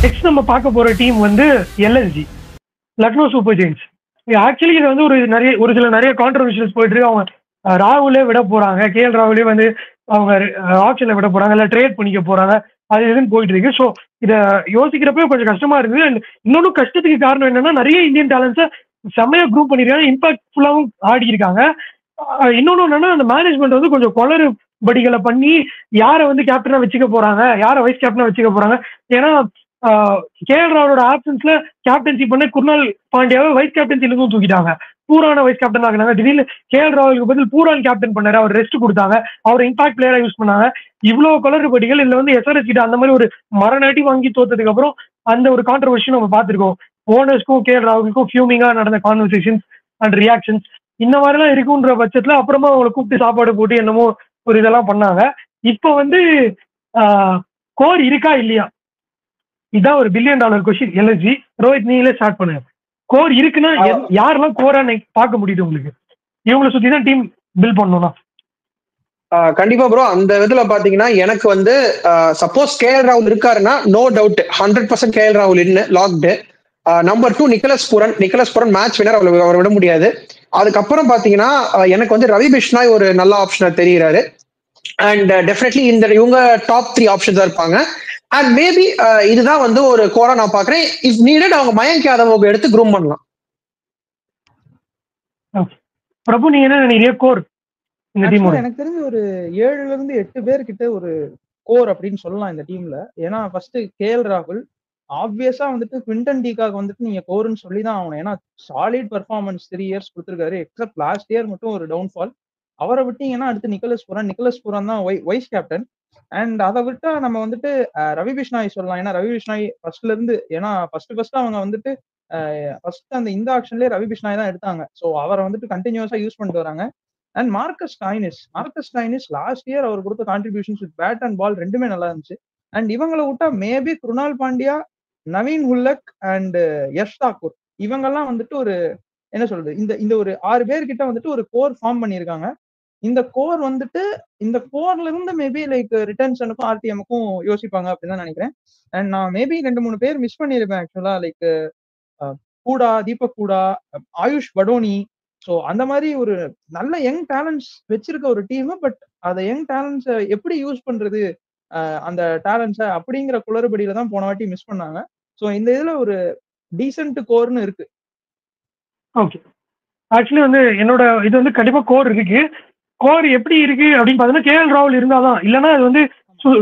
Next நம்ம பார்க்க போற டீம் வந்து LSG, Lucknow Super Giants. Actually இது வந்து ஒரு சில நிறைய கான்ட்ரவர்ஷியல்ஸ் போயிட்டு இருக்கு. அவங்க ராகுலே விட போறாங்க, கேஎல் ராகுலே வந்து அவங்க ஆப்ஷன்ல விட போறாங்க, இல்ல ட்ரேட் பண்ணிக்க போறாங்க, அது எதுன்னு போயிட்டு இருக்கு. ஸோ இதை யோசிக்கிறப்ப கொஞ்சம் கஷ்டமா இருக்குது. அண்ட் இன்னொன்னு கஷ்டத்துக்கு காரணம் என்னன்னா, நிறைய இந்தியன் டேலண்ட்ஸை செம்மையா குரூப் பண்ணிருக்காங்க, இம்பாக்ட்ஃபுல்லாவும் ஆடி இருக்காங்க. இன்னொன்னு என்னன்னா, அந்த மேனேஜ்மெண்ட் வந்து கொஞ்சம் படிகளை பண்ணி யாரை வந்து கேப்டனா வச்சுக்க போறாங்க, யாரை வைஸ் கேப்டனா வச்சுக்க போறாங்க. ஏன்னா கேஎல் ராகுலோட ஆப்ஷன்ஸ்ல கேப்டன்சி பண்ண குர்னால் பாண்டியாவை வைஸ் கேப்டன்சில இருந்து தூக்கிட்டாங்க, பூரான வைஸ் கேப்டன் ஆகினாங்க. திடீர்னு கேஎல் ராகுலுக்கு பதில் பூரான் கேப்டன் பண்ணாரு, அவர் ரெஸ்ட் கொடுத்தாங்க, அவர் இம்பாக்ட் பிளேயரா யூஸ் பண்ணாங்க. இவ்வளவு குளறுபடிகள் இதுல வந்து எஸ்ஆர்எஸ் கிட்ட அந்த மாதிரி ஒரு மரநாட்டி வாங்கி தோத்ததுக்கு அப்புறம் அந்த ஒரு கான்ட்ரவர்சி நம்ம பார்த்திருக்கோம். ஓனர்ஸ்க்கும் கேஎல் ராகுலுக்கும் ஃபியூமிங்கா நடந்த கான்வர்சேஷன்ஸ் அண்ட் ரியாக்ஷன்ஸ் இந்த மாதிரிலாம் இருக்குன்ற பட்சத்துல அப்புறமா அவங்களை கூப்பிட்டு சாப்பாடு போட்டு என்னமோ ஒரு இதெல்லாம் பண்ணாங்க. இப்போ வந்து கோர் இருக்கா இல்லையா, இதான் ஒரு $1 பில்லியன் கொஸ்டின். எல்எஸ்ஜி, ரோஹித் நீங்களே ஸ்டார்ட் பண்ணுங்க. கோர் இருக்குன்னா யாரெல்லாம் கோரா பார்க்க முடியுது உங்களுக்கு? இவங்களை சுத்தி தான் டீம் பில்ட் பண்ணணும்னா கண்டிப்பா ப்ரோ. அந்த விதத்துல பாத்தீங்கன்னா எனக்கு வந்து சப்போஸ் கேஎல் ராகுல் இருக்காருன்னா நோ டவுட் 100% கேஎல் ராகுல் இன்னு locked. Number 2 Nicholas Pooran match winner, அவர் விட முடியாது. அதுக்கப்புறம் பாத்தீங்கன்னா எனக்கு வந்து ரவி பிஷ்னாய் ஒரு நல்ல ஆப்ஷனா தெரிகிறாரு. அண்ட் டெஃபினெட்லி இவங்க டாப் 3 ஆப்ஷன்ஸா இருப்பாங்க. அண்ட் மேபி இதுதான் வந்து ஒரு கோரா நான் பாக்குறேன். இஃப் நீடட் அவங்க மயங்க் யாதவ் எடுத்து க்ரூம் பண்ணலாம். பிரபு, நீங்க என்ன நினைக்கிறீங்க கோர் இந்த டீம்? எனக்கு தெரிஞ்சு ஒரு 7 to 8 பேர் கிட்ட ஒரு கோர் அப்படின்னு சொல்லலாம் இந்த டீம்ல. ஏன்னா ஃபர்ஸ்ட் கேஎல் ராகுல் ஆப்வியஸா வந்துட்டு குவிண்டன் டிகாக் வந்துட்டு நீங்க கோர்னு சொல்லி தான் ஆகணும். ஏன்னா சாலிட் பெர்ஃபார்மன்ஸ் 3 years கொடுத்துருக்காரு. எக்ஸப்ட் லாஸ்ட் இயர் மட்டும் ஒரு டவுன்ஃபால். அவரை விட்டீங்கன்னா அடுத்து நிக்கலஸ் புரான் தான் வைஸ் கேப்டன். அண்ட் அதை விட்டா நம்ம வந்துட்டு ரவி பிஷ்னாய் சொல்லலாம். ஏன்னா ரவி பிஷ்னாய் ஃபர்ஸ்ட்ல இருந்து, ஏன்னா ஃபர்ஸ்ட் அவங்க வந்துட்டு ஃபர்ஸ்ட் அந்த இந்த ஆக்ஷன்லேயே ரவி பிஷ்னாய் தான் எடுத்தாங்க. ஸோ அவரை வந்துட்டு கண்டினியூஸா யூஸ் பண்ணிட்டு வராங்க. And Marcus Stoinis last year அவர் கொடுத்த contributions with bat and ball ரெண்டுமே நல்லா இருந்துச்சு. அண்ட் இவங்களை விட்டா மேபி குருணால் பாண்டியா, நவீன் உல்லக் அண்ட் யஷ் தாக்கூர் இவங்கெல்லாம் வந்துட்டு ஒரு என்ன சொல்றது, இந்த ஒரு 6 பேர் கிட்ட வந்துட்டு ஒரு கோர் ஃபார்ம் பண்ணியிருக்காங்க. இந்த கோர் வந்துட்டு இந்த கோர்ல இருந்து மேபி லைக் ரிட்டர்ன்ஸனுக்கும் ஆர்டிஎம்முக்கும் யோசிப்பாங்க அப்படின்னு தான் நினைக்கிறேன். அண்ட் நான் மேபி 2-3 பேர் மிஸ் பண்ணியிருப்பேன் ஆக்சுவலா, லைக் தீபக் கூடா, ஆயுஷ் படோனி. ஸோ அந்த மாதிரி ஒரு நல்ல யங் டேலண்ட்ஸ் வச்சிருக்க ஒரு டீம். பட் அந்த யங் டேலண்ட்ஸை எப்படி யூஸ் பண்றது, அந்த டேலண்ட்ஸை அப்படிங்கிற குளறுபடியில தான் போன வாட்டி மிஸ் பண்ணாங்க. ஸோ இந்த இதுல ஒரு டீசென்ட் கோர்னு இருக்கு. ஓகே, ஆக்சுவலி வந்து என்னோட இது வந்து கண்டிப்பா கோர் இருக்கு. கோர் எப்படி இருக்கு அப்படின்னு பார்த்தீங்கன்னா, கேஎல் ராகுல் இருந்தாதான், இல்லைன்னா அது வந்து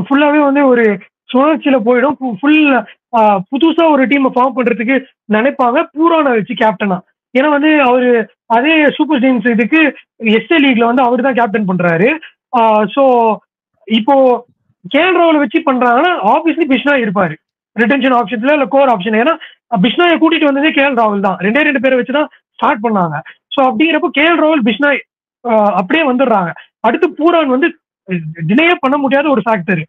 ஃபுல்லாவே வந்து ஒரு சுழற்சியில போயிடும். புதுசா ஒரு டீமை ஃபார்ம் பண்றதுக்கு நினைப்பாங்க பூரான வச்சு கேப்டனா. ஏன்னா வந்து அவரு அதே சூப்பர் ஜெயின்ஸ் இதுக்கு எஸ்ஏ லீக்ல வந்து அவர் தான் கேப்டன் பண்றாரு. ஸோ இப்போ கேஎல் ராகுல் வச்சு பண்றாங்கன்னா ஆப்வியஸ்லி பிஷ்னாய் இருப்பாரு ரிட்டென்ஷன் ஆப்ஷன்ஸ்ல, இல்ல கோர் ஆப்ஷன். ஏன்னா பிஷ்னாயை கூட்டிட்டு வந்ததே கேஎல் ராகுல் தான், 2 பேரை வச்சுதான் ஸ்டார்ட் பண்ணாங்க. ஸோ அப்படிங்கிறப்போ கேஎல் ராகுல் பிஷ்னாய் அப்படியே வந்துடுறாங்க. அடுத்து பூரான் வந்து டிலேயே பண்ண முடியாத ஒரு ஃபேக்டர்.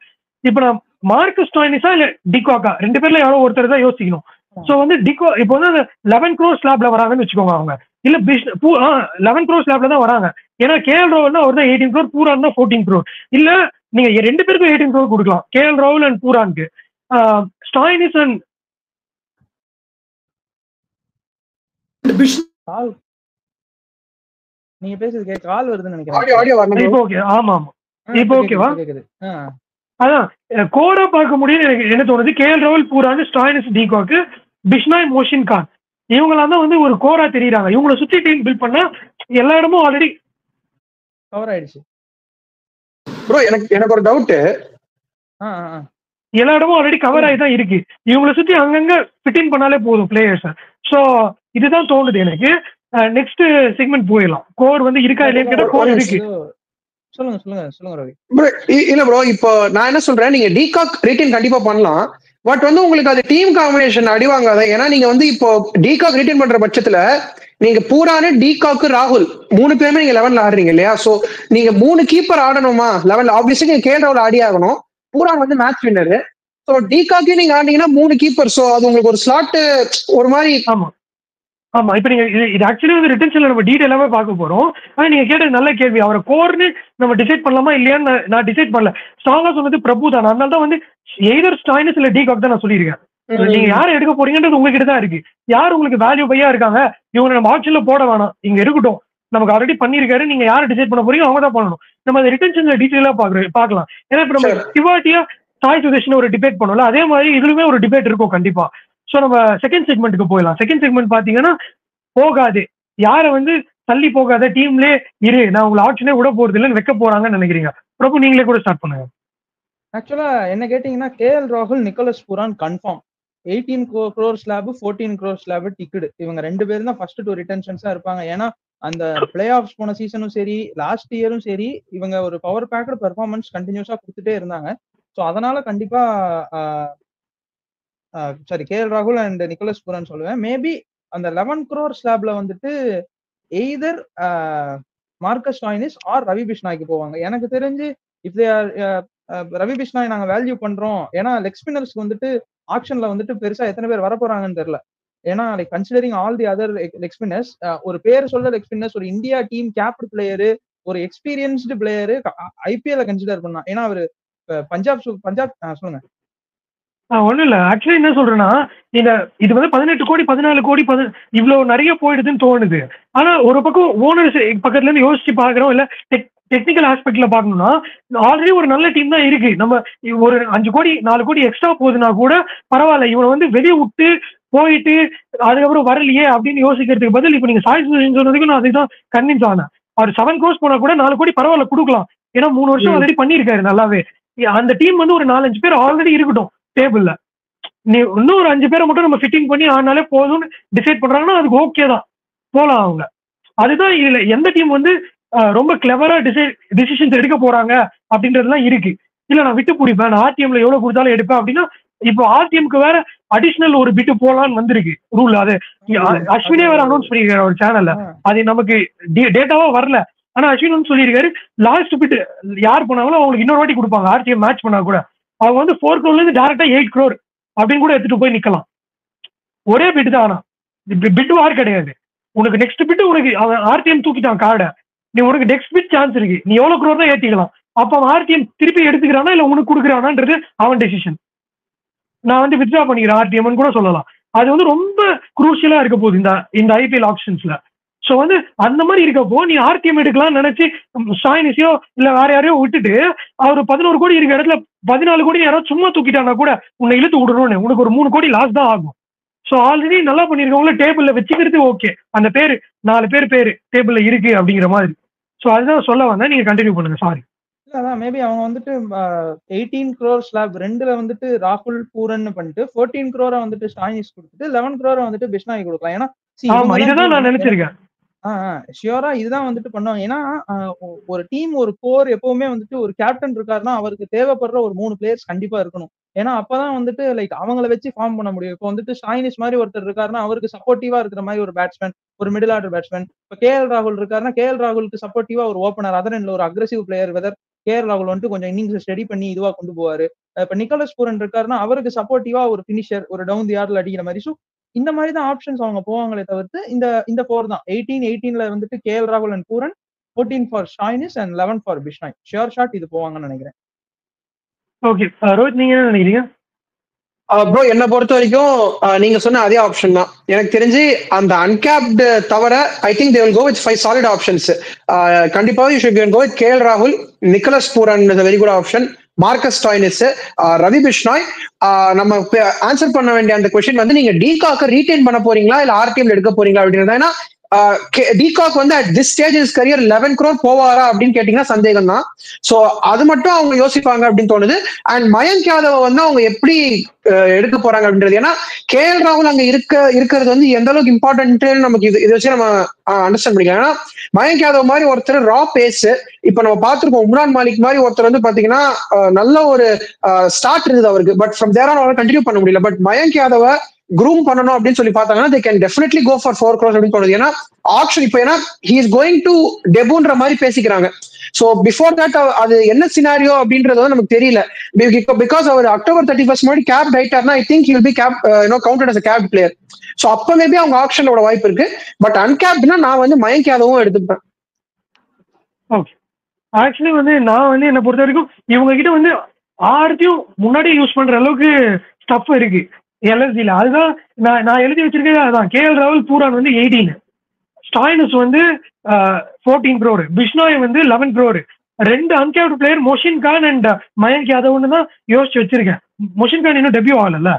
இப்போ நான் மார்க்கஸ் ஸ்டாயினிஸா இல்ல டிகாக்கா 2 பேர்ல யாரோ ஒருத்தர் தான் யோசிக்கணும். ஸோ வந்து டிகோ இப்போ வந்து 11 crore ஸ்லாப்ல வராங்கன்னு வச்சுக்கோங்க அவங்க, இல்ல 11 crore ஸ்லாப்ல தான் வராங்க. ஏன்னா கேஎல் ராகுல் அவர் தான் 18 crore, பூரான் தான் 14 crore. இல்ல நீங்க 2 பேருக்கும் 18 crore கொடுக்கலாம், கேஎல் ராகுல் அண்ட் பூரானுக்கு. ஸ்டாயினிஸ் அண்ட் நீங்க பேசுறது கால் வருதுன்னு நினைக்கிறேன். இப்போ ஓகே, ஆமா ஆமா இப்போ ஓகேவா? அதான் கோரா பார்க்க முடியும் எனக்கு என்ன தோணுது. கேஎல் ராகுல், பூரான், ஸ்டாயினிஸ், டிகாக், பிஷ்னாய், மோஷின் கான் இவங்களாம் தான் வந்து ஒரு கோரா தெரியுறாங்க. இவங்களை சுத்தி டீம் பில்ட் பண்ணா எல்லா இடமும் ஆல்ரெடி கவர் ஆயிடுச்சு. ப்ரோ எனக்கு ஒரு டவுட், எல்லா இடமும் ஆல்ரெடி கவர் ஆகி தான் இருக்கு. இவங்களை சுத்தி அங்கங்க ஃபிட்டிங் பண்ணாலே போதும் பிளேயர்ஸ். ஸோ இதுதான் தோணுது எனக்கு. நெக்ஸ்ட் செக்மெண்ட் போயிடலாம். கோர் வந்து இருக்கா இல்லையா கேட்டா கோர் இருக்கு. சொல்லுங்க ரவி. இல்ல ப்ரோ, இப்போ நான் என்ன சொல்றேன், நீங்க டிகாக் ரிட்டைன் கண்டிப்பா பண்ணலாம். பட் வந்து உங்களுக்கு அது டீம் காம்பினேஷன் அடிவாங்காத. ஏன்னா நீங்க வந்து இப்போ டிகாக் ரிட்டைன் பண்ற பட்சத்துல நீங்க பூரானு, டிகாக், ராகுல் 3 பேருமே நீங்க 11ல ஆடுறீங்க இல்லையா? சோ நீங்க 3 கீப்பர் ஆடணுமா 11ல? ஆப்வியஸ்லி நீங்க கேஎல் ராகுல் ஆடி ஆகணும். பூரான் வந்து மேட்ச் வின்னரு. ஸோ டிகாக்கே நீங்க ஆடினீங்கன்னா 3 கீப்பர். ஸோ அது உங்களுக்கு ஒரு ஸ்லாட் ஒரு மாதிரி. ஆமா ஆமா, இப்ப நீங்க இது ஆக்சுவலி வந்து ரிட்டன்ஷன்ல நம்ம டீடைலாவே பார்க்க போறோம். ஆனா நீங்க கேட்டது நல்ல கேள்வி. அவரை கோர்னு நம்ம டிசைட் பண்ணலாமா இல்லையான்னு நான் டிசைட் பண்ணல. ஸ்ட்ராங்கா சொன்னது பிரபு தான். அதனால தான் வந்து எய்தர் ஸ்டாயினிஸ் இல்ல டிகாக் தான் நான் சொல்லியிருக்கேன். நீங்க யாரை எடுக்க போறீங்கன்றது உங்ககிட்ட தான் இருக்கு. யார் உங்களுக்கு வேல்யூ பையா இருக்காங்க, இவங்க நம்ம ஆப்ஷன்ல போட வேணாம், இங்க இருக்கட்டும், நமக்கு ஆல்ரெடி பண்ணிருக்காரு, நீங்க யாரை டிசைட் பண்ண போறீங்க அவங்க தான் பண்ணணும். நம்ம அந்த ரிட்டன்ஷன்ல டீட்டெயிலா பார்க்கலாம். ஏன்னா இப்ப நம்ம சிவாட்டியா சாய் சுதேஷன் ஒரு டிபேட் பண்ணோம்ல, அதே மாதிரி இதுலயுமே ஒரு டிபேட் இருக்கும் கண்டிப்பா. சோ நம்ம செகண்ட் செக்மெண்ட்டுக்கு போயிடலாம். செகண்ட் செக்மெண்ட் பாத்தீங்கன்னா, போகாது யாரை வந்து தள்ளி போகாத டீம்லே இரு, நான் உங்களை ஆப்ஷனே விட போறது இல்லைன்னு வைக்க போறாங்கன்னு நினைக்கிறீங்க? பிரபு நீங்களே கூட ஸ்டார்ட் பண்ணுங்க. ஆக்சுவலா என்ன கேட்டீங்கன்னா, கேஎல் ராகுல், Nicholas Pooran confirm. 18 crore slab, 14 crore slab ticket. இவங்க 2 பேரும் தான் ஃபர்ஸ்ட் 2 ரிட்டன்ஷன்ஸா இருப்பாங்க. ஏன்னா அந்த பிளே ஆஃப்ஸ் போன சீசனும் சரி, லாஸ்ட் இயரும் சரி, இவங்க ஒரு பவர் பேக்கட் பெர்ஃபார்மன்ஸ் கண்டினியூஸா கொடுத்துட்டே இருந்தாங்க. ஸோ அதனால கண்டிப்பா சாரி கேஎல் ராகுல் அண்ட் நிக்கோலஸ் புரான் சொல்லுவேன். மேபி அந்த 11 crore ஸ்லாப்ல வந்துட்டு either Marcus Stoinis or Ravi பிஷ்னாய்க்கு போவாங்க. எனக்கு தெரிஞ்சு if they are Ravi Bishnoi நாங்க வேல்யூ பண்றோம், ஏன்னா லெக் ஸ்பின்னர்ஸ்க்கு வந்துட்டு ஆக்ஷன்ல வந்துட்டு பெருசா எத்தனை பேர் வரப்போறாங்கன்னு தெரியல. ஏன்னா like considering all the other leg spinners, ஒரு பேர் சொல்ற லெக் ஸ்பின்னர்ஸ், ஒரு இந்தியா டீம் கேப்டு பிளேயரு, ஒரு எக்ஸ்பீரியன்ஸ்டு பிளேயரு ஐபிஎல்ல கன்சிடர் பண்ணா. ஏன்னா அவரு பஞ்சாப் சொல்லுங்க. ஒண்ணும் இல்ல, ஆக்சுவலி என்ன சொல்றேன்னா, இது வந்து 18 கோடி 14 கோடி இவ்வளவு நிறைய போயிடுதுன்னு தோணுது. ஆனா ஒரு பக்கம் ஓனர்ஸ் பக்கத்துல இருந்து யோசிச்சு பாக்குறோம், இல்ல டெக்னிக்கல் ஆஸ்பெக்ட்ல பாக்கணும்னா ஆல்ரெடி ஒரு நல்ல டீம் தான் இருக்கு. நம்ம ஒரு 5 கோடி 4 கோடி எக்ஸ்ட்ரா போகுதுன்னா கூட பரவாயில்ல, இவனை வந்து வெளியே விட்டு போயிட்டு அதுக்கப்புறம் வரலையே அப்படின்னு யோசிக்கிறதுக்கு பதில் இப்ப நீங்க சாய் சொன்னதுக்கு நான் அதுதான் கன்வின்ஸ் ஆனேன். அவர் 7 crores போனா கூட 4 கோடி பரவாயில்ல கொடுக்கலாம். ஏன்னா 3 வருஷம் ஆல்ரெடி பண்ணிருக்காரு நல்லாவே. அந்த டீம் வந்து ஒரு 4-5 பேர் ஆல்ரெடி இருக்கட்டும் டேபிள்ல. நீ இன்னும் ஒரு 5 பேரை மட்டும் நம்ம ஃபிட்டிங் பண்ணி ஆனாலே போதும்னு டிசைட் பண்றாங்கன்னா அதுக்கு ஓகே தான், போலாம் அவங்க. அதுதான் இதுல எந்த டீம் வந்து ரொம்ப கிளவரா டிசிஷன்ஸ் எடுக்க போறாங்க அப்படின்றதுலாம் இருக்கு. இல்ல நான் விட்டு பிடிப்பேன், நான் ஆர்டிஎம்ல எவ்வளவு கொடுத்தாலும் எடுப்பேன் அப்படின்னா, இப்போ ஆர்டிஎம்க்கு வேற அடிஷனல் ஒரு பிட்டு போலான்னு வந்திருக்கு ரூல். அது அஸ்வினே வேற அனௌன்ஸ் பண்ணிருக்காரு ஒரு சேனல்ல. அது நமக்கு டேட்டாவா வரல, ஆனா அஸ்வின் சொல்லியிருக்காரு லாஸ்ட் பிட் யார் பண்ணாங்களோ அவங்களுக்கு இன்னொரு வாட்டி கொடுப்பாங்க. ஆர்டிஎம் மேட்ச் பண்ணா கூட அவங்க வந்து 4 crore இருந்து டேரக்டா 8 crore அப்படின்னு கூட எடுத்துட்டு போய் நிக்கலாம். ஒரே பிட் தான், ஆனா பிட் வார் கிடையாது. உனக்கு நெக்ஸ்ட் பிட் உனக்கு அவன் ஆர்டிஎம் தூக்கிட்டான் கார்டை, நீ உனக்கு நெக்ஸ்ட் பிட் சான்ஸ் இருக்கு, நீ எவ்வளவு crore தான் ஏத்திக்கலாம். அப்ப அவன் ஆர்டிஎம் திருப்பி எடுத்துக்கிறானா இல்ல உனக்கு கொடுக்குறானான்றது அவன் டெசிஷன். நான் வந்து வித்ட்ரா பண்ணிக்கிறேன் ஆர்டிஎம் கூட சொல்லலாம். அது வந்து ரொம்ப குரூஷியலா இருக்க போகுது இந்த ஐபிஎல் ஆப்ஷன்ஸ்ல. சோ வந்து அந்த மாதிரி இருக்கப்போ நீ ஆர்டிஎம் எடுக்கலாம்னு நினைச்சு ஸ்டாய்னிஸையோ இல்ல வேற யாரையோ விட்டுட்டு அவர் 11 கோடி இருக்க இடத்துல 14 கோடி யாராவது சும்மா தூக்கிட்டானா கூட உன்னை இழுத்து விடணும்னு உனக்கு ஒரு 3 கோடி லாஸ் தான் ஆகும். சோ ஆல்ரெடி நல்லா பண்ணிருக்கவங்கள டேபிள்ல வச்சுக்கிறது ஓகே, அந்த பேரு 4 பேர் டேபிள்ல இருக்கு அப்படிங்கிற மாதிரி. சோ அதுதான் சொல்ல வந்தேன், நீங்க கண்டினியூ பண்ணுங்க. சாரி. அதான் மேபி அவங்க வந்துட்டு 18 crore ஸ்லாப் 2ல வந்துட்டு ராகுல் பூரன் பண்ணிட்டு 14 crore வந்துட்டு ஸ்டாய்னிஸ் கொடுத்துட்டு 11 crore வந்துட்டு பிஷ்னாய் கொடுக்கலாம். ஏன்னா இதுதான் நான் நினைச்சிருக்கேன். ஷியோரா இதுதான் வந்துட்டு பண்ணுவாங்க. ஏன்னா ஒரு டீம் ஒரு கோர் எப்பவுமே வந்துட்டு ஒரு கேப்டன் இருக்காருன்னா அவருக்கு தேவைப்படுற ஒரு 3 பிளேயர்ஸ் கண்டிப்பா இருக்கணும். ஏன்னா அப்பதான் வந்துட்டு லைக் அவங்கள வச்சு ஃபார்ம் பண்ண முடியும். இப்போ வந்துட்டு ஸ்டாய்னிஸ் மாதிரி ஒருத்தர் இருக்காருன்னா அவருக்கு சப்போர்ட்டிவா இருக்கிற மாதிரி ஒரு பேட்ஸ்மேன், ஒரு மிடில் ஆர்டர் பேட்ஸ்மேன். இப்போ கேஎல் ராகுல் இருக்காருன்னா கேஎல் ராகுலுக்கு சப்போர்ட்டிவா ஒரு ஓப்பனர், அதர் எண்ட்ல ஒரு அக்ரெசிவ் பிளேயர், வெதர் கேஎல் ராகுல் வந்துட்டு கொஞ்சம் இன்னிங்ஸ் ஸ்டடி பண்ணி இதுவா கொண்டு போவாரு. இப்ப நிக்கோலஸ் பூரன் இருக்காருன்னா அவருக்கு சப்போர்ட்டிவா ஒரு பினிஷர், ஒரு டவுன் தி ஆர்டர்ல அடிக்கிற மாதிரி. ஸோ இந்த மாதிரி தான் ஆப்ஷன்ஸ் அவங்க போவாங்களே தவிர்த்து இந்த 4 தான் 18ல வந்துட்டு கேஎல் ராகுல் and Pooran, 14 for Stoinis and 11 for Bishnoi. Sure shot இது போவாங்கன்னு நினைக்கிறேன். ஓகே ரோஹித், நீங்க என்ன நினைக்கிறீங்க? ப்ரோ என்னை பொறுத்த வரைக்கும் நீங்க சொன்ன அதே ஆப்ஷன் தான். எனக்கு தெரிஞ்சு அந்த அன்கேப்டு தவிர I think they will go with 5 solid options. கண்டிப்பாக you should go with KL ராகுல், Nicholas Pooran is a very good option, Marcus Stoinis, Ravi Bishnoi. நம்ம ஆன்சர் பண்ண வேண்டிய அந்த கொஸ்டின் வந்து நீங்க டிகாக்க ரீடைன் பண்ண போறீங்களா இல்ல ஆர்டிஎம் எடுக்க போறீங்களா அப்படின்றது. ஏன்னா டிகாக் வந்து at this stage is career 11 crore போவாரா அப்படின்னு கேட்டீங்கன்னா சந்தேகம் தான். சோ அது மட்டும் அவங்க யோசிப்பாங்க அப்படின்னு தோணுது. அண்ட் மயங்க் யாதவ வந்து அவங்க எப்படி எடுக்க போறாங்க அப்படின்றது. ஏன்னா கேஎல் ராகுல் அங்க இருக்கிறது வந்து எந்த அளவுக்கு இம்பார்ட்டன்ட் நமக்கு இதை வச்சு நம்ம அண்டர்ஸ்டாண்ட் பண்ணிக்கலாம். ஏன்னா மயங்க் யாதவ் மாதிரி ஒருத்தர் ரா பேஸ், இப்ப நம்ம பார்த்திருக்கோம் உம்ரான் மாலிக் மாதிரி ஒருத்தர் வந்து பாத்தீங்கன்னா நல்ல ஒரு ஸ்டார்ட் இருந்தது அவருக்கு, பட் ஃப்ரம் தேர் ஆன் அவரால் கண்டினியூ பண்ண முடியல. பட் மயங்க் யாதவ க்ரூம் பண்ணணும் அப்படின்னு சொல்லி பார்த்தாங்கன்னா they can definitely go for 4 crores அப்படின்னு தோணுது. ஏன்னா ஆக்ஷன் இப்போ ஏன்னா he is going to debutன்ற மாதிரி பேசிக்கிறாங்க. சோ பிஃபோர் தட் அது என்ன சினாரியோ அப்படின்றது வந்து நமக்கு தெரியல. பிகாஸ் அவர் அக்டோபர் 31 முன்னாடி கேப் ஆயிட்டார்னா I think he will be counted as a capped player. So அப்ப மேபி அவங்க ஆக்ஷனோட வாய்ப்பு இருக்கு. பட் அன்கேப்ட்னா நான் வந்து மயங்க் யாதவும் எடுத்துப்பேன். ஓகே, ஆக்சுவலி வந்து நான் வந்து என்னை பொறுத்த வரைக்கும் இவங்க கிட்ட வந்து ஆர்டியும் முன்னாடியே யூஸ் பண்ற அளவுக்கு ஸ்டஃப் இருக்கு. எல்எஸ்ஜில அதுதான் நான் எழுதி வச்சிருக்கேன். அதான் கேஎல் ராகுல் பூரான் வந்து 18, ஸ்டாயினஸ் வந்து 14 crore, பிஷ்னாய் வந்து 11 crore. 2 uncapped player Mohsin Khan and Mayank யாதவ்னு தான் யோசிச்சு வச்சிருக்கேன். மொஷின் கான் இன்னும் டெபியூ ஆகல,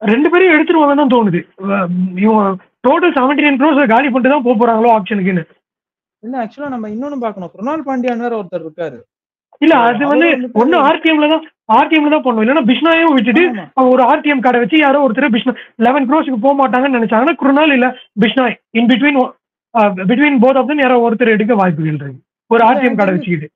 ரெண்டு பேரும் எடுத்துருவாங்க தான் தோணுது. டோட்டல் 79 crore காலி பண்ணிட்டு தான் போறாங்களோ ஆப்ஷனுக்குன்னு. இல்ல ஆக்சுவலா நம்ம இன்னொன்னு பாக்கணும், குருணால் பாண்டியான் வேற ஒருத்தர் இருக்காரு. இல்ல அது வந்து ஒண்ணு ஆர்டிஎம்ல தான் பண்ணுவோம். இல்லன்னா பிஷ்னாயும் விட்டுட்டு அவங்க ஒரு ஆர்டிஎம் கார்டை வச்சு யாரோ ஒருத்தர் பிஷ்னா 11 crore போக மாட்டாங்கன்னு நினைச்சாங்கன்னா குருணால் இல்ல Bishnoi in between both of them யாரோ ஒருத்தர் எடுக்க வாய்ப்புகள் இருக்கு ஒரு ஆர்டிஎம் கார்டை வச்சுக்கிட்டு.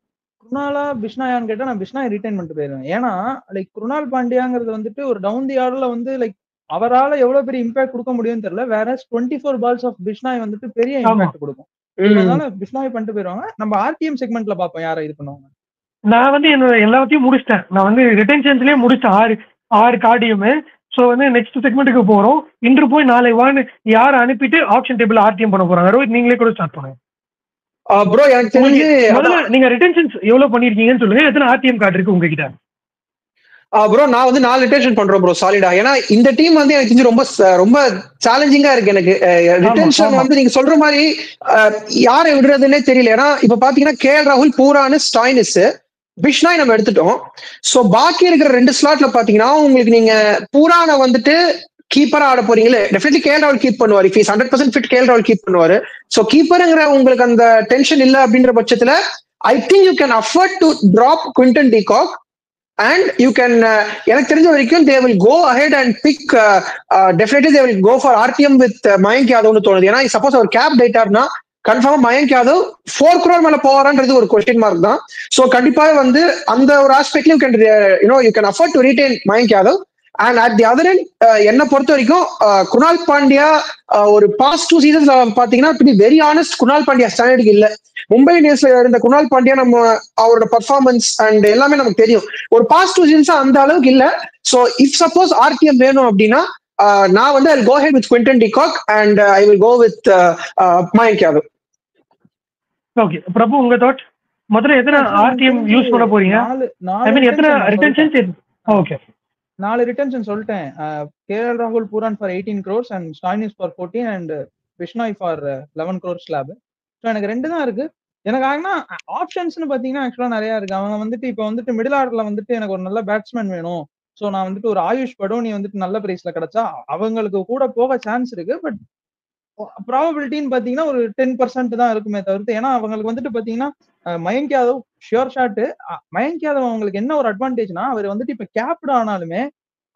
குருணாலா பிஷ்னாயான்னு கேட்டா நான் பிஷ்னாய் ரிட்டைன் பண்ணிட்டு போயிருவேன். ஏன்னா லைக் குருணால் பாண்டியாங்கிறது வந்துட்டு ஒரு டவுன் தி ஆர்டர்ல வந்து லைக் அவரால் எவ்வளவு பெரிய இம்பாக்ட் கொடுக்க முடியும்னு தெரியல. வேற 24 balls ஆஃப் பிஷ்னாய் வந்துட்டு பெரிய இம்பாக்ட் கொடுக்கும். அதனால பிஷ்னாய் பண்ணிட்டு போயிருவாங்க. நம்ம ஆர்டிஎம் செக்மெண்ட்ல பாப்போம் யாரை இது பண்ணுவாங்க. நான் வந்து என்னோட எல்லாத்தையும் முடிச்சிட்டேன். நான் வந்து ரிட்டன்ஷன்ஸ்லயே முடிச்சேன் 6 கார்டியுமே. ஸோ வந்து நெக்ஸ்ட் செக்மெண்ட்டுக்கு போறோம். இன்று போய் நாளை வான்னு யாரை அனுப்பிட்டு ஆப்ஷன் டேபிள் ஆர்டிஎம் பண்ண போறாங்க. ரோஹித் நீங்களே கூட ஸ்டார்ட் பண்ணுங்க. ப்ரோ எனக்கு தெரிஞ்சு முதல்ல நீங்க ரிட்டன்ஷன்ஸ் எவ்வளவு பண்ணிருக்கீங்கன்னு சொல்லுங்க. எத்தனை ஆர்டிஎம் கார்டு இருக்கு உங்ககிட்ட? ப்ரோ நான் வந்து 4 ரிட்டன்ஷன் பண்றோம் ப்ரோ சாலிடா. ஏன்னா இந்த டீம் வந்து எனக்கு தெரிஞ்சு ரொம்ப சேலஞ்சிங்கா இருக்கு எனக்கு. ரிட்டன்ஷன் வந்து நீங்க சொல்ற மாதிரி யாரை விடுறதுன்னே தெரியல. ஏன்னா இப்ப பாத்தீங்கன்னா கேஎல் ராகுல், பூரான், ஸ்டாயினிஸ், பிஷ்னாய் நம்ம எடுத்துட்டோம். சோ பாக்கி இருக்கிற 2 ஸ்லாட்ல பாத்தீங்கன்னா உங்களுக்கு நீங்க பூரானை வந்துட்டு கீப்பரா ஆட போறீங்களே, டெஃபினெட்லி கேஎல் ராகுல் கீப் பண்ணுவாரு. இஃப் இஸ் 100% ஃபிட் கேஎல் ராகுல் கீப் பண்ணுவாரு. சோ கீப்பருங்கிற உங்களுக்கு அந்த டென்ஷன் இல்ல அப்படின்ற பட்சத்துல I think you can afford to drop Quinton de Kock and you can எனக்கு தெரிஞ்ச வரைக்கும் they will go ahead and pick definitely they will go for RTM with Mayank யாதவ்னு தோணுது. ஏன்னா சப்போஸ் அவர் கேப் டேட்டார்னா கன்ஃபார்மா மயங்க் யாதவ் 4 crore மேல போவாரான்றது ஒரு கொஸ்டின் மார்க் தான். So கண்டிப்பாக வந்து அந்த ஒரு ஆஸ்பெக்ட்ல you can afford to retain Mayank Yadav. And at the other end என்னை பொறுத்த வரைக்கும் குணால் பாண்டியா ஒரு பாஸ்ட் 2 சீசன்ஸ்ல பாத்தீங்கன்னா to be very honest Krunal Pandya ஸ்டாண்டர்டுக்கு இல்ல. மும்பை இந்தியன்ஸ்ல இருந்த குணால் பாண்டியா நம்ம அவரோட பர்ஃபார்மன்ஸ் அண்ட் எல்லாமே நமக்கு தெரியும். ஒரு பாஸ்ட் 2 சீசன்ஸ் அந்த அளவுக்கு இல்ல. சோ இஃப் சப்போஸ் ஆர்டிஎம் வேணும் அப்படின்னா நான் வந்து I will go ahead with Quinton de Kock and I will go with Mayank Yadav. Okay Prabhu, உங்க தாட் முதல்ல எத்தனை ஆர்டிஎம் யூஸ் பண்ண போறீங்க? ஐ மீன் எத்தனை ரிட்டன்ஷன்ஸ்? ஓகே 4 ரிட்டன்ஷன் சொல்லிட்டேன். கேஎல் ராகுல் Pooran for 18 crores and Stoinis for 14 and Bishnoi for 11 crore slab. So எனக்கு 2 தான் இருக்கு. எனக்கு ஆனா ஆப்ஷன்ஸ்னு பாத்தீங்கன்னா ஆக்சுவலா நிறைய இருக்கு. அவங்க வந்துட்டு இப்போ வந்துட்டு மிடில் ஆர்டர்ல வந்துட்டு எனக்கு ஒரு நல்ல பேட்ஸ்மேன் வேணும். ஸோ நான் வந்துட்டு ஒரு ஆயுஷ் படோனி வந்துட்டு நல்ல பிரைஸ்ல கிடைச்சா அவங்களுக்கு கூட போக சான்ஸ் இருக்கு. பட் ப்ராபபிலிட்டின்னு பாத்தீங்கன்னா ஒரு 10% தான் இருக்குமே தவிர்த்து. ஏன்னா அவங்களுக்கு வந்துட்டு பாத்தீங்கன்னா மயங்க் யாதவ் ஷியோர் ஷாட். மயங்க் யாதவ் அவங்களுக்கு என்ன ஒரு அட்வான்டேஜ்னா அவர் வந்துட்டு இப்ப கேப்டு ஆனாலுமே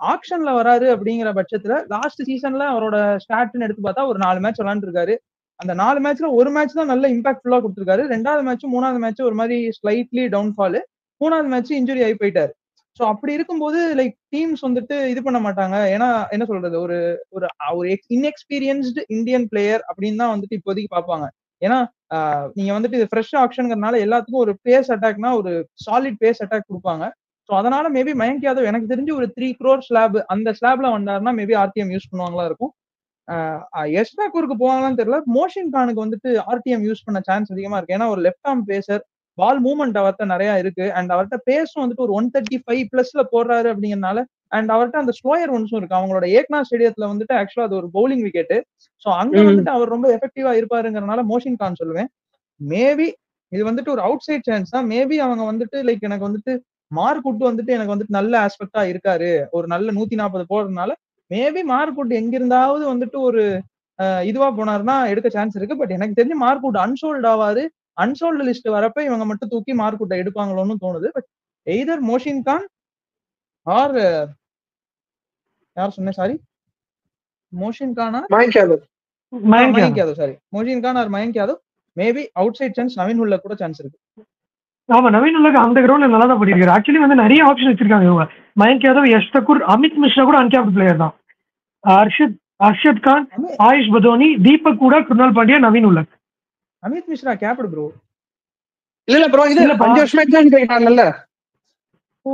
ஆக்ஷன்ல வராரு அப்படிங்கிற பட்சத்துல லாஸ்ட் சீசன்ல அவரோட ஸ்டாட்னு எடுத்து பார்த்தா ஒரு 4 மேட்ச் விளையாண்டுருக்காரு. அந்த 4 மேட்ச்ல ஒரு மேட்ச் தான் நல்ல இம்பாக்ட்ஃபுல்லா கொடுத்துருக்காரு. 2வது மேட்ச் 3வது மேட்ச் ஒரு மாதிரி ஸ்லைட்லி டவுன்ஃபால். 3வது மேட்ச் இன்ஜுரி ஆகி போயிட்டாரு. ஸோ அப்படி இருக்கும்போது லைக் டீம்ஸ் வந்துட்டு இது பண்ண மாட்டாங்க. ஏன்னா என்ன சொல்றது, ஒரு ஒரு இன்எக்ஸ்பீரியன்ஸ்டு இந்தியன் பிளேயர் அப்படின்னு தான் வந்துட்டு இப்போதைக்கு பார்ப்பாங்க. ஏன்னா நீங்க வந்துட்டு இது ஃப்ரெஷ் ஆப்ஷன்ங்கிறதுனால எல்லாத்துக்கும் ஒரு பேஸ் அட்டாக்னா ஒரு சாலிட் பேஸ் அட்டாக் கொடுப்பாங்க. ஸோ அதனால மேபி மயங்க் யாதவ் எனக்கு தெரிஞ்சு ஒரு 3 crore ஸ்லாப் அந்த ஸ்லாப்ல வந்தாருன்னா மேபி ஆர்டிஎம் யூஸ் பண்ணுவாங்களா இருக்கும். எஸ் பேக்கூருக்கு போவாங்களான்னு தெரியல. மோஷின் கானுக்கு வந்துட்டு ஆர்டிஎம் யூஸ் பண்ண சான்ஸ் அதிகமா இருக்கு. ஏன்னா ஒரு left arm pacer, ball movement அவர்கிட்ட நிறைய இருக்கு. அண்ட் அவர்கிட்ட பேஸும் வந்துட்டு ஒரு 135+ போடுறாரு அப்படிங்கறதுனால அண்ட் அவர்கிட்ட அந்த ஸ்லோயர் ஒன்ஸும் இருக்கு. அவங்களோட ஏக்னா ஸ்டேடியத்துல வந்துட்டு ஆக்சுவலா அது ஒரு பவுலிங் விக்கெட். ஸோ அங்க வந்துட்டு அவர் ரொம்ப எஃபெக்டிவா இருப்பாருங்கிறதுனால மோஷின் கான் சொல்லுவேன். மேபி இது வந்துட்டு ஒரு அவுட் சைட் சான்ஸ் தான். மேபி அவங்க வந்துட்டு லைக் எனக்கு வந்துட்டு மார்க்குட் வந்துட்டு எனக்கு வந்துட்டு நல்ல ஆஸ்பெக்டா இருக்காரு, ஒரு நல்ல 140 போடுறதுனால மேபி மார்க்குட் எங்கிருந்தாவது வந்துட்டு ஒரு இதுவா போனாருன்னா எடுக்க சான்ஸ் இருக்கு. பட் எனக்கு தெரிஞ்சு மார்க்குட் அன்சோல்ட் ஆவாரு. அன்சோல்டு லிஸ்ட் வரப்ப இவங்க மட்டும் தூக்கி மார்க்குட்டை எடுப்பாங்களோன்னு தோணுது. But either Mohsin Khan or யார் சொன்னேன் sorry Mohsin Khan or Mayank Yadav sorry Mohsin Khan or Mayank Yadav. Maybe outside chance Naveen உள்ள கூட சான்ஸ் இருக்கு. ஆமா, நவீன் உலக அந்த கிரௌண்ட்ல நல்லா தான் பண்ணிருக்காரு. ஆக்சுவலி வந்து நிறைய ஆப்ஷன் வச்சிருக்காங்க இவங்க. மயங்க் யாதவ், யஷ் தக்கூர், அமித் மிஸ்ரா கூட அன்கேப்டு பிளேயர் தான். அர்ஷத் கான், ஆயுஷ் பதோனி, தீபக் கூட, குருணால் பாண்டியா, நவீன் உலக். Amit Mishra capped bro. இல்ல ப்ரோ, இது 5 வருஷமா தான் கேட்டாங்கல்ல. ஓ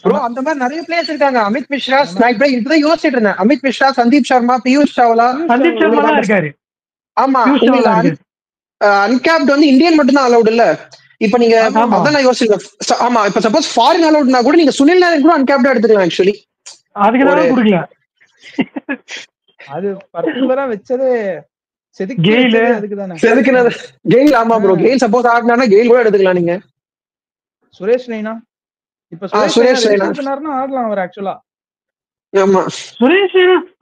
ப்ரோ அந்த மாதிரி நிறைய பிளேயர்ஸ் இருக்காங்க. அமித் மிஸ்ரா இப்பதான் யோசிச்சுட்டு இருந்தேன். அமித் மிஸ்ரா, சந்தீப் சர்மா, பியூஷ் சாவ்லா. சந்தீப் சர்மா இருக்காரு. ஆமா, அன்கேப்டு வந்து இந்தியன் மட்டும் தான் அலௌட் இல்ல. இப்ப நீங்க ஆமா. அதான் நான் யோசிக்கிறேன். ஆமா, இப்ப சப்போஸ் ஃபாரின் அலவுட்னா கூட நீங்க சுனில் நாராயண் கூட அன்கேப்டா எடுத்துக்கலாம் ஆக்சுவலி. அதுக்குதான் குடுக்கல. அது பர்டிகுலரா வச்சதே செதுக்கி கெயிலு வச்சதே அதுக்குதானே. செதுக்குனது கெயில். ஆமா ப்ரோ, கெயில் சப்போஸ் ஆடினா கெயில் கூட எடுத்துக்கலாம் நீங்க. சுரேஷ் ரெய்னா இப்ப சுரேஷ் ரெய்னா ரெய்னா பண்ணாருன்னா ஆடலாம் அவர் ஆக்சுவலா. ஆமா, சுரேஷ்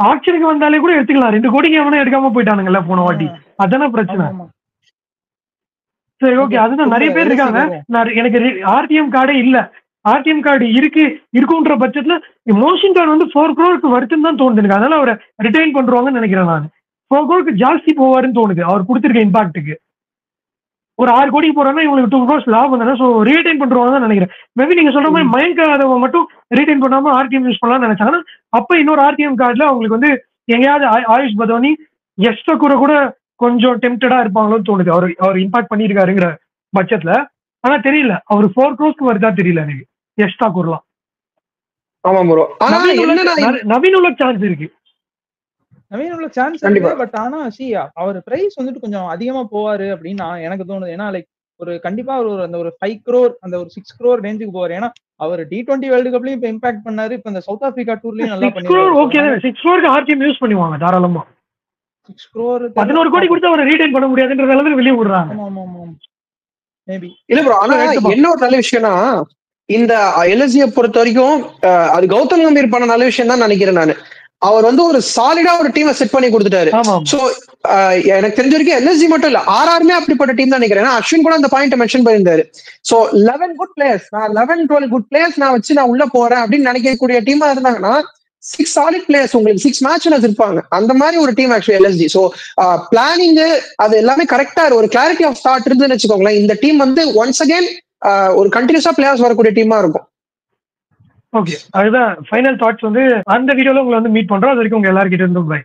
ஆக்ஷனுக்கு வந்தாலே கூட எடுத்துக்கலாம். 2 கோடிக்கு எவனும் எடுக்காம போயிட்டானுங்கல்ல போன வாட்டி. அதான பிரச்சனை. சரி, ஓகே. அதுதான் நிறைய பேர் இருக்காங்க. எனக்கு ஆர்டிஎம் கார்டே இல்ல. ஆர்டிஎம் கார்டு இருக்குன்ற பட்சத்துல மோஷன் கார்டு வந்து 4 crore வருதுன்னு தான் தோணுது எனக்கு. அதனால அவரை ரிட்டைன் பண்றாங்கன்னு நினைக்கிறேன் நான். 4 crore ஜாஸ்தி போவாருன்னு தோணுது அவர் கொடுத்திருக்க இம்பாக்டுக்கு. ஒரு 6 கோடிக்கு போறாங்கன்னா இவங்களுக்கு 2 crore லாபம் தானே. ஸோ ரீடைன் பண்றவங்க தான் நினைக்கிறேன். மேபி நீங்க சொல்ற மாதிரி மயங்க் அதை மட்டும் ரீடைன் பண்ணாம ஆர்டிஎம் யூஸ் பண்ணலாம்னு நினைச்சாங்கன்னா அப்ப இன்னொரு ஆர்டிஎம் கார்டுல அவங்களுக்கு வந்து எங்கேயாவது ஆயுஷ் பதோனி எக்ஸ்ட்ரா கூட கொஞ்சம் டெம்டடா இருப்பாங்களோன்னு தோணுது. அவர் இம்பாக்ட் பண்ணியிருக்காருங்கிற பட்சத்துல. ஆனா தெரியல அவர் 4 crore வருதா தெரியல எனக்கு எக்ஸ்ட்ரா கூறலாம். ஆமா ப்ரோ. ஆனா நவீன் உள்ள சான்ஸ் இருக்கு. நவீன் உள்ள சான்ஸ் இருக்கு. பட் ஆனா அவர் பிரைஸ் வந்துட்டு கொஞ்சம் அதிகமா போவாரு அப்படின்னு எனக்கு தோணுது. ஏன்னா லைக் ஒரு கண்டிப்பா அந்த ஒரு 5 crore அந்த ஒரு 6 crore ரேஞ்சுக்கு போவாரு. ஏன்னா அவர் T20 வேர்ல்டு கப்லயும் இப்ப இம்பாக்ட் பண்ணாரு. இப்ப இந்த சவுத் ஆப்பிரிக்கா டூர்லயும் நல்லா பண்ணிருக்காரு. ஓகே, 6 crore ஆர்டிஎம் யூஸ் பண்ணுவாங்க தாராளமா. 6 crore 11 கோடி கொடுத்து அவரை ரீடைன் பண்ண முடியாதுன்ற அளவுக்கு வெளியே விடுறாங்க. மேபி இல்ல ப்ரோ. ஆனா என்ன ஒரு நல்ல விஷயம்னா இந்த எல்எஸ்ஜியை பொறுத்த வரைக்கும் அது கௌதம் கம்பீர் பண்ண நல்ல விஷயம் தான் நினைக்கிறேன் நான். அவர் வந்து ஒரு சாலிடா ஒரு டீமை செட் பண்ணி கொடுத்துட்டாரு. சோ எனக்கு தெரிஞ்ச வரைக்கும் எல்எஸ்ஜி மட்டும் இல்ல, ஆர்ஆருமே அப்படிப்பட்ட டீம் தான் நினைக்கிறேன். அஸ்வின் கூட அந்த பாயிண்ட் மென்ஷன் பண்ணியிருந்தாரு. சோ 11 குட் பிளேயர்ஸ், நான் 11-12 குட் பிளேயர்ஸ் நான் வச்சு நான் உள்ள போறேன் அப்படின்னு நினைக்கக்கூடிய டீமா இருந்தாங்கன்னா 6 சாலிட் பிளேயர்ஸ் உங்களுக்கு 6 மேட்ச் வினர்ஸ் இருப்பாங்க. அந்த மாதிரி ஒரு team actually LSG. So planning அது எல்லாமே கரெக்டா ஒரு கிளாரிட்டி ஆஃப் தாட் இருந்துன்னு வச்சுக்கோங்களேன். இந்த டீம் வந்து ஒன்ஸ் அகைன் ஒரு கண்டினியூஸா பிளேயர்ஸ் வரக்கூடிய டீமா இருக்கும். ஓகே, அதுதான் ஃபைனல் தாட்ஸ் வந்து அந்த வீடியோல உங்களை வந்து மீட் பண்றோம். அது வரைக்கும் உங்க எல்லாருக்கிட்ட இருந்தும் பை.